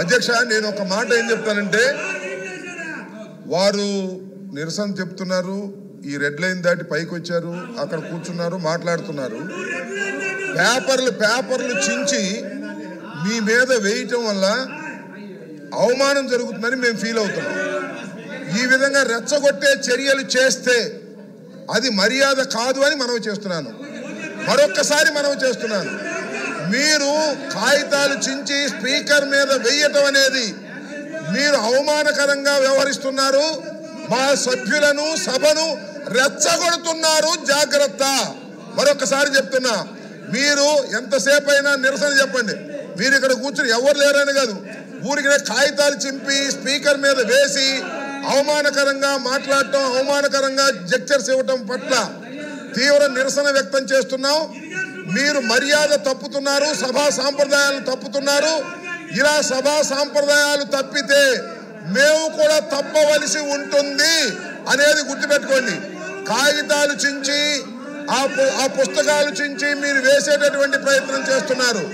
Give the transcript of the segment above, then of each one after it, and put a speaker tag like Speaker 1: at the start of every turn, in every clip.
Speaker 1: అధ్యక్ష నేను ఒక మాట ఏం చెప్తానంటే వారు నిరసన చెప్తున్నారు ఈ రెడ్ లైన్ దాటి పైకి వచ్చారు అక్కడ కూర్చున్నారు మాట్లాడుతున్నారు పేపర్లు చించి మీ మీద వేయటం వల్ల అవమానం జరుగుతుందని మేము ఫీల్ అవుతున్నాం ఈ విధంగా రెచ్చగొట్టే చర్యలు చేస్తే అది మర్యాద కాదు అని మనవి చేస్తున్నాను మరొక్కసారి మనవి చేస్తున్నాను మీరు కాగితాలు చించి స్పీకర్ మీద వేయటం అనేది మీరు అవమానకరంగా వ్యవహరిస్తున్నారు మా సభ్యులను సభను రెచ్చగొడుతున్నారు జాగ్రత్త మరొకసారి చెప్తున్నా మీరు ఎంతసేపు అయినా నిరసన చెప్పండి మీరు ఇక్కడ కూర్చుని ఎవరు లేరని కాదు ఊరికి కాగితాలు చింపి స్పీకర్ మీద వేసి అవమానకరంగా మాట్లాడటం అవమానకరంగా జెక్చర్స్ ఇవ్వటం పట్ల తీవ్ర నిరసన వ్యక్తం చేస్తున్నాం మీరు మర్యాద తప్పుతున్నారు సభా సాంప్రదాయాలు తప్పుతున్నారు ఇలా సభా సాంప్రదాయాలు తప్పితే మేము కూడా తప్పవలసి ఉంటుంది అనేది గుర్తుపెట్టుకోండి కాగితాలు చించి ఆ పుస్తకాలు చించి మీరు వేసేటటువంటి ప్రయత్నం చేస్తున్నారు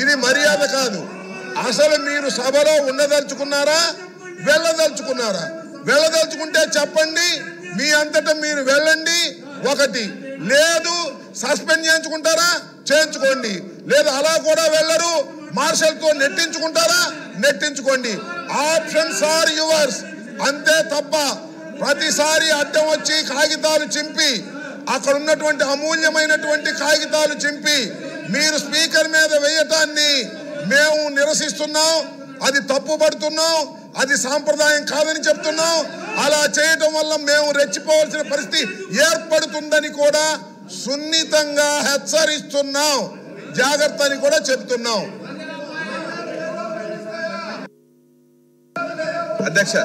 Speaker 1: ఇది మర్యాద కాదు అసలు మీరు సభలో ఉండదలుచుకున్నారా వెళ్ళదలుచుకుంటే చెప్పండి మీ అంతటా మీరు వెళ్ళండి ఒకటి లేదు సస్పెండ్ చేయించుకుంటారా చేయించుకోండి లేదు అలా కూడా వెళ్ళరు మార్షల్తో నెట్టించుకోండి ఆప్షన్స్ ఆర్ యువర్స్ అంతే తప్ప ప్రతిసారి అడ్డం వచ్చి కాగితాలు చింపి అక్కడ ఉన్నటువంటి అమూల్యమైనటువంటి కాగితాలు చింపి మీరు స్పీకర్ మీద వేయటాన్ని మేము నిరసిస్తున్నాం అది తప్పుపడుతున్నాం అది సాంప్రదాయం కాదని చెప్తున్నాం అలా చేయటం వల్ల మేము రెచ్చిపోవాల్సిన పరిస్థితి ఏర్పడుతుందని కూడా సున్నితంగా హెచ్చరిస్తున్నాం జాగ్రత్త అని కూడా చెప్తున్నాం
Speaker 2: అధ్యక్ష